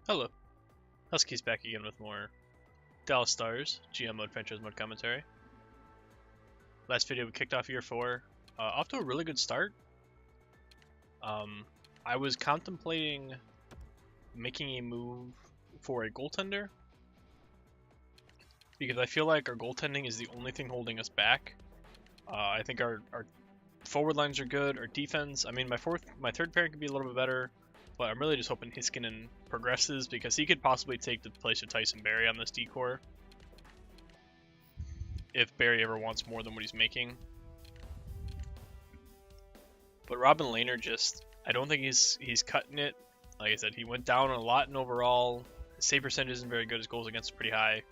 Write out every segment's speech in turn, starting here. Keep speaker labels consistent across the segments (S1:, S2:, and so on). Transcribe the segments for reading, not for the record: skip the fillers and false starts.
S1: Hello, Huskies back again with more Dallas Stars GM mode, franchise mode commentary. Last video we kicked off year 4, off to a really good start. I was contemplating making a move for a goaltender because I feel like our goaltending is the only thing holding us back. I think our forward lines are good, our defense. I mean, my third pairing could be a little bit better. But I'm really just hoping Hiskinen progresses because he could possibly take the place of Tyson Barrie on this D-core if Barrie ever wants more than what he's making. But Robin Lehner I don't think he's cutting it. Like I said, he went down a lot in overall. His save percentage isn't very good. His goals against are pretty high.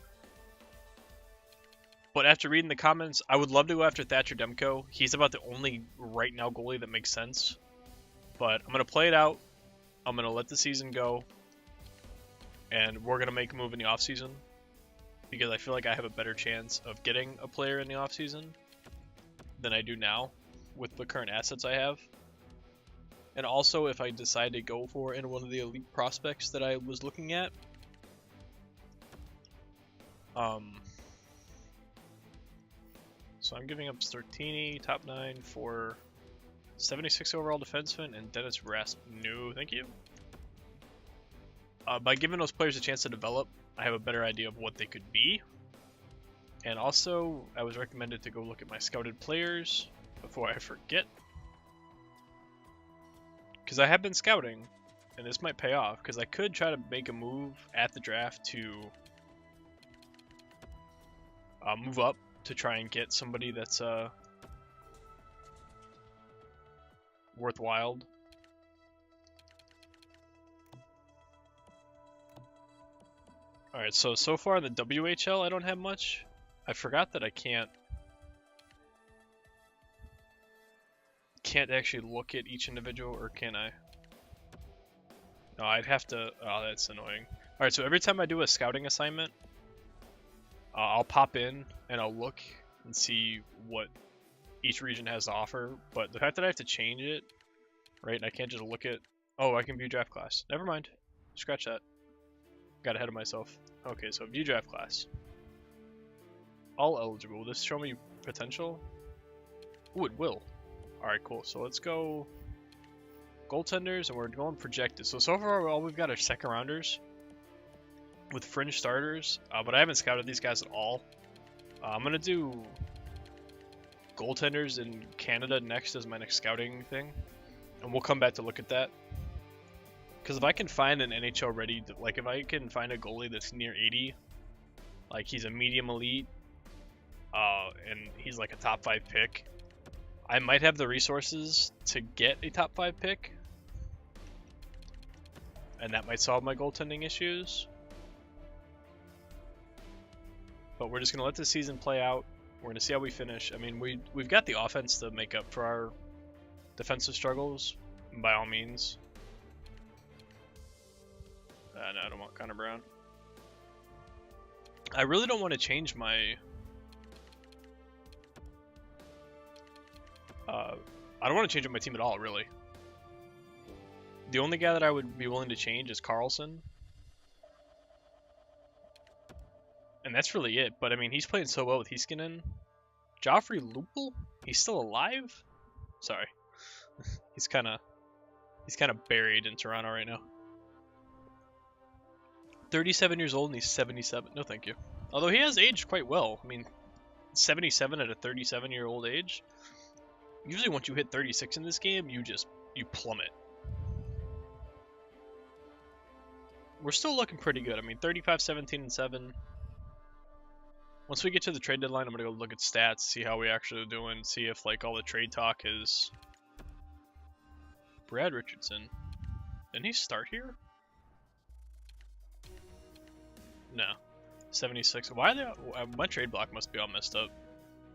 S1: But after reading the comments, I would love to go after Thatcher Demko. He's about the only right now goalie that makes sense. But I'm going to play it out. I'm going to let the season go, and we're going to make a move in the offseason because I feel like I have a better chance of getting a player in the offseason than I do now with the current assets I have. And also, if I decide to go for one of the elite prospects that I was looking at, so I'm giving up Startini, top 9 for 76 overall defenseman, and Dennis Rasp. No, thank you. By giving those players a chance to develop, I have a better idea of what they could be. And also, I was recommended to go look at my scouted players before I forget. Because I have been scouting, and this might pay off, because I could try to make a move at the draft to move up to try and get somebody that's worthwhile. Alright, so far in the WHL I don't have much. I forgot that I can't actually look at each individual, or can I? No, I'd have to. Oh, that's annoying. Alright, so every time I do a scouting assignment, I'll pop in and I'll look and see what each region has to offer. But the fact that I have to change it, right, and I can't just look at, oh, I can view draft class. Never mind. Scratch that. Got ahead of myself. Okay, so view draft class. All eligible. Will this show me potential? Ooh, it will. Alright, cool. So let's go goaltenders, and we're going projected. So far, all we've got are second rounders with fringe starters, but I haven't scouted these guys at all. I'm going to do goaltenders in Canada next as my next scouting thing, and we'll come back to look at that. Because if I can find an NHL ready, like if I can find a goalie that's near 80, like he's a medium elite, and he's like a top 5 pick, I might have the resources to get a top 5 pick, and that might solve my goaltending issues. But we're just going to let the season play out. We're going to see how we finish. I mean, we've got the offense to make up for our defensive struggles, by all means. No, I don't want Connor Brown. I really don't want to change my... I don't want to change up my team at all, really. The only guy that I would be willing to change is Carlson. And that's really it. But, I mean, he's playing so well with Hiskinen. Joffrey Lupul? He's still alive? Sorry. He's kind of buried in Toronto right now. 37 years old and he's 77. No, thank you. Although he has aged quite well. I mean, 77 at a 37-year-old age. Usually once you hit 36 in this game, you plummet. We're still looking pretty good. I mean, 35, 17, and 7. Once we get to the trade deadline, I'm going to go look at stats, see how we actually are doing, see if like all the trade talk is... Brad Richardson. Didn't he start here? No. 76. Why are they... My trade block must be all messed up.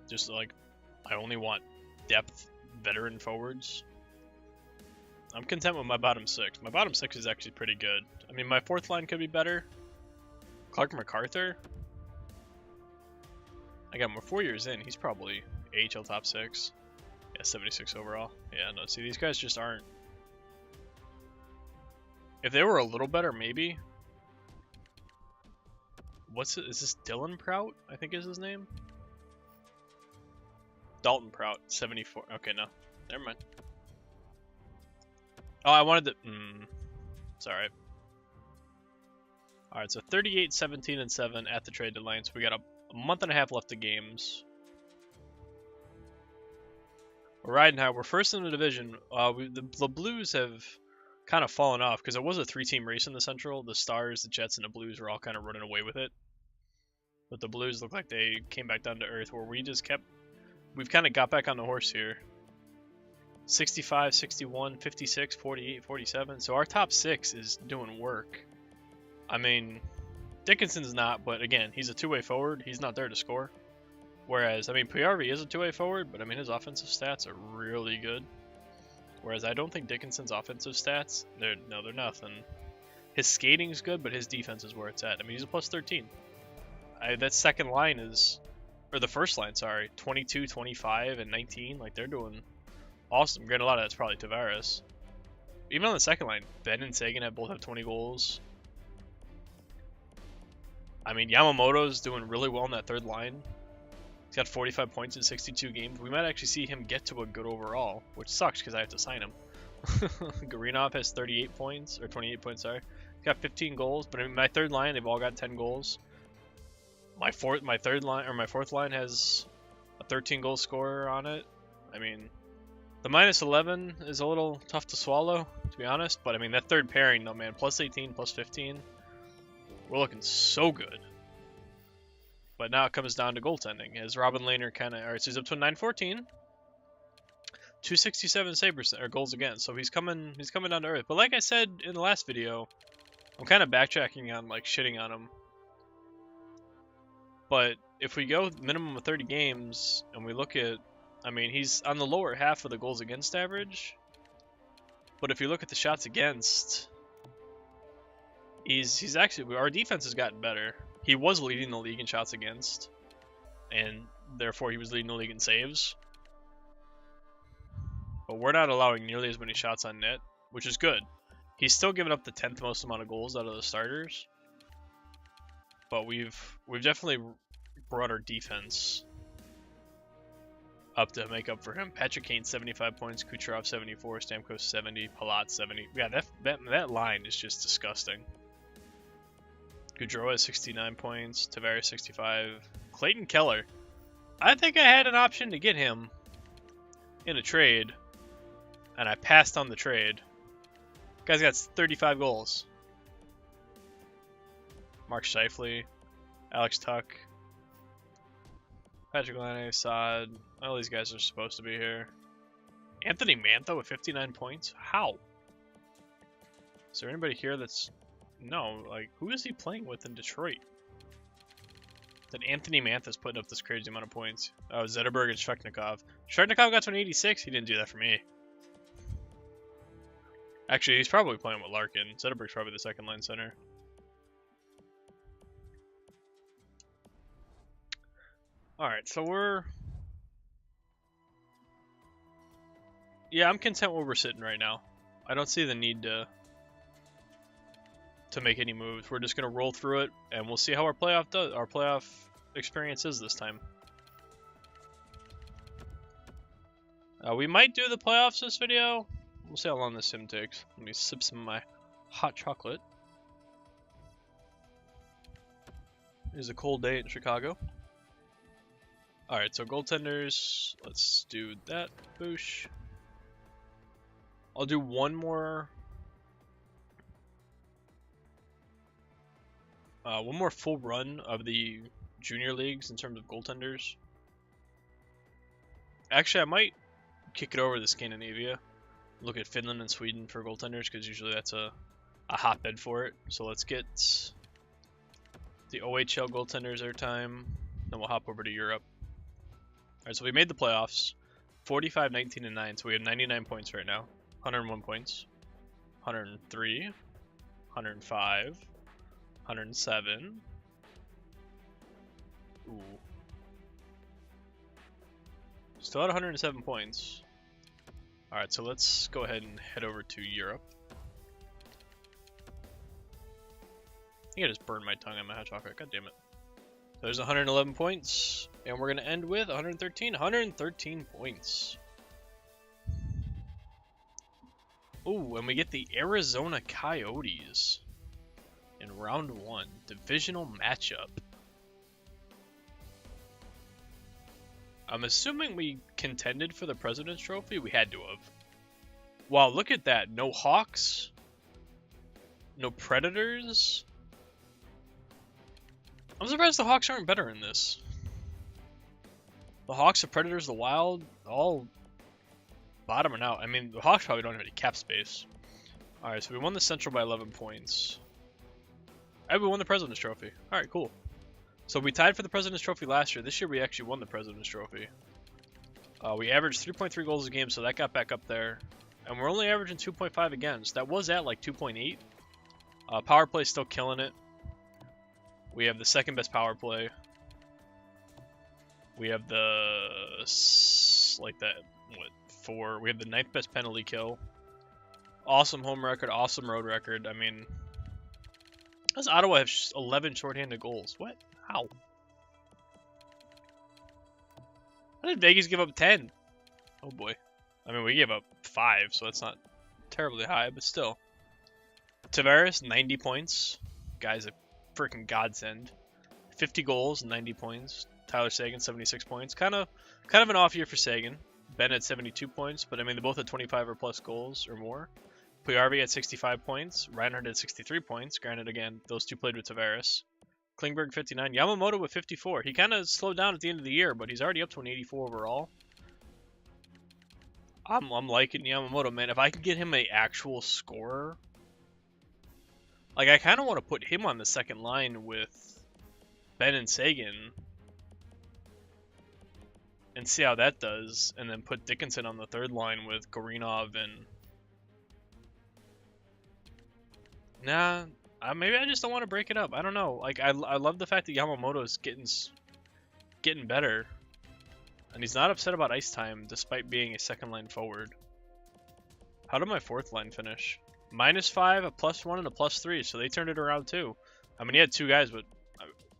S1: Just like, I only want depth veteran forwards. I'm content with my bottom 6. My bottom 6 is actually pretty good. I mean, my fourth line could be better. Clark MacArthur. Again, we're 4 years in. He's probably AHL top 6. Yeah, 76 overall. Yeah, no, see, these guys just aren't... If they were a little better, maybe. what's it? Is this Dylan Prout? I think is his name. Dalton Prout, 74. Okay, no, never mind. Oh, I wanted to. It's all right. All right, so 38, 17, and 7 at the trade deadline. So we got a month and a half left of games. We're riding high. We're first in the division. The Blues have kind of fallen off because it was a 3-team race in the Central. The Stars, the Jets, and the Blues were all kind of running away with it. But the Blues look like they came back down to earth, where we've kind of got back on the horse here. 65, 61, 56, 48, 47. So our top 6 is doing work. I mean, Dickinson's not, but again, he's a two-way forward. He's not there to score. Whereas, I mean, PRV is a two-way forward, but I mean, his offensive stats are really good. Whereas I don't think Dickinson's offensive stats, they're nothing. His skating's good, but his defense is where it's at. I mean, he's a plus 13. That second line is, or the first line, sorry, 22, 25, and 19. Like, they're doing awesome. Granted, a lot of that's probably Tavares. Even on the second line, Ben and Sagan both have 20 goals. I mean, Yamamoto's doing really well in that third line. He's got 45 points in 62 games. We might actually see him get to a good overall, which sucks because I have to sign him. Garinov has 38 points, or 28 points, sorry. He's got 15 goals, but I mean, my third line, they've all got 10 goals. My fourth line has a 13 goal scorer on it. I mean, the minus 11 is a little tough to swallow, to be honest. But I mean, that third pairing, though, man, plus 18, plus 15, we're looking so good. But now it comes down to goaltending. As Robin Lehner kind of, all right, so he's up to a 914, 267 save percent or goals against. So he's coming down to earth. But like I said in the last video, I'm kind of backtracking on like shitting on him. But if we go minimum of 30 games and we look at, I mean, he's on the lower half of the goals against average. But if you look at the shots against, he's actually, our defense has gotten better. He was leading the league in shots against, and therefore he was leading the league in saves. But we're not allowing nearly as many shots on net, which is good. He's still giving up the 10th most amount of goals out of the starters. But we've definitely brought our defense up to make up for him. Patrick Kane 75 points, Kucherov 74, Stamkos 70, Palat 70. Yeah, that line is just disgusting. Gaudreau has 69 points, Tavares 65, Clayton Keller. I think I had an option to get him in a trade, and I passed on the trade. Guy's got 35 goals. Mark Scheifele, Alex Tuck, Patrick Laine, Saad. All these guys are supposed to be here. Anthony Mantha with 59 points? How? Is there anybody here that's... No, like, who is he playing with in Detroit? That Anthony Mantha's putting up this crazy amount of points. Oh, Zetterberg and Shvechnikov. Shvechnikov got to an 86. He didn't do that for me. Actually, he's probably playing with Larkin. Zetterberg's probably the second line center. Alright, so we're... Yeah, I'm content where we're sitting right now. I don't see the need to make any moves. We're just gonna roll through it, and we'll see how our playoff experience is this time. We might do the playoffs this video. We'll see how long this sim takes. Let me sip some of my hot chocolate. It is a cold day in Chicago. Alright, so goaltenders, let's do that. Boosh. I'll do one more full run of the junior leagues in terms of goaltenders. Actually, I might kick it over to Scandinavia. Look at Finland and Sweden for goaltenders, because usually that's a hotbed for it. So let's get the OHL goaltenders their time, then we'll hop over to Europe. Alright, so we made the playoffs. 45, 19, and 9, so we have 99 points right now. 101 points. 103. 105. 107. Ooh. Still at 107 points. Alright, so let's go ahead and head over to Europe. I think I just burned my tongue on my hot chocolate. God damn it. There's 111 points, and we're going to end with 113 points. Ooh, and we get the Arizona Coyotes in round 1, divisional matchup. I'm assuming we contended for the President's Trophy. We had to have. Wow, look at that. No Hawks. No Predators. I'm surprised the Hawks aren't better in this. The Hawks, the Predators, the Wild, all bottoming out. I mean, the Hawks probably don't have any cap space. Alright, so we won the Central by 11 points. And we won the President's Trophy. Alright, cool. So we tied for the President's Trophy last year. This year we actually won the President's Trophy. We averaged 3.3 goals a game, so that got back up there. And we're only averaging 2.5 against. That was at like 2.8. Power play still killing it. We have the second best power play. We have the we have the 9th best penalty kill. Awesome home record, awesome road record. I mean, does Ottawa have 11 shorthanded goals? What? How? How did Vegas give up 10? Oh boy. I mean, we gave up 5, so that's not terribly high, but still. Tavares, 90 points. Guy's a freaking godsend. 50 goals, 90 points. Tyler Seguin, 76 points. Kind of an off year for Seguin. Ben had 72 points, but I mean, they both had 25 or plus goals or more. Puyarvi had 65 points. Reinhardt had 63 points. Granted, again, those two played with Tavares. Klingberg, 59. Yamamoto with 54. He kind of slowed down at the end of the year, but he's already up to an 84 overall. I'm liking Yamamoto, man. If I could get him an actual scorer, like, I kind of want to put him on the second line with Ben and Seguin and see how that does, and then put Dickinson on the third line with Gorinov and... Nah, maybe I just don't want to break it up. I don't know. Like, I love the fact that Yamamoto is getting better, and he's not upset about ice time despite being a second line forward. How did my fourth line finish? -5, a +1, and a +3, so they turned it around too. I mean, he had 2 guys, but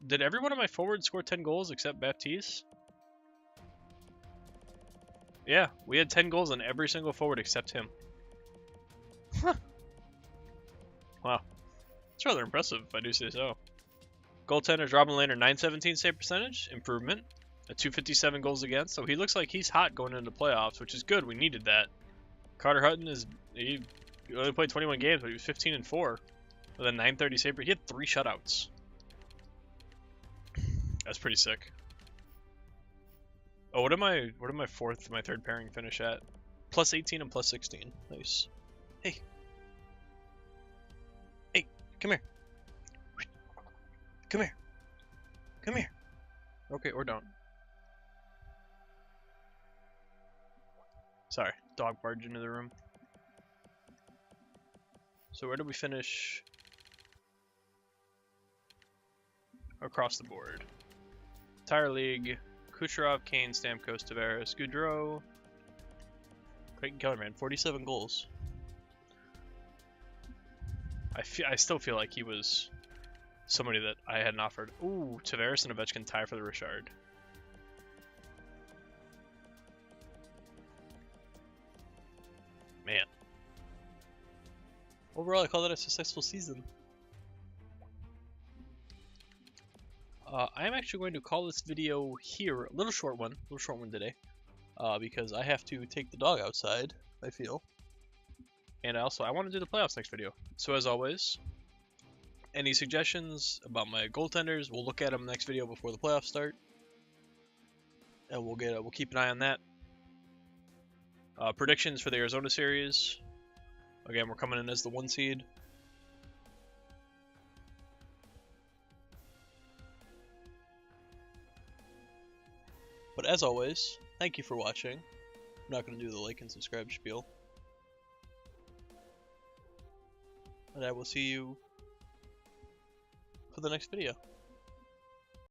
S1: did every one of my forwards score 10 goals except Baptiste? Yeah, we had 10 goals on every single forward except him. Huh. Wow. It's rather impressive, if I do say so. Goaltenders, Robin Lehner, .917 save percentage, improvement. A .257 goals against, so he looks like he's hot going into the playoffs, which is good. We needed that. Carter Hutton he only played 21 games, but he was 15-4 with a .930 save. He had 3 shutouts. That's pretty sick. Oh, what did my third pairing finish at? +18 and +16. Nice. Hey. Hey, come here. Come here. Come here. Okay, or don't. Sorry, dog barged into the room. So where did we finish? Across the board. Entire league. Kucherov, Kane, Stamkos, Tavares, Gaudreau, Clayton Kellerman, 47 goals. I still feel like he was somebody that I hadn't offered. Ooh, Tavares and Ovechkin tie for the Richard. Man. Overall, I call that a successful season. I'm actually going to call this video here, a little short one today, because I have to take the dog outside, I feel. And also, I want to do the playoffs next video. So as always, any suggestions about my goaltenders, we'll look at them next video before the playoffs start. And we'll keep an eye on that. Predictions for the Arizona series. Again, we're coming in as the 1 seed. But as always, thank you for watching. I'm not going to do the like and subscribe spiel. And I will see you for the next video.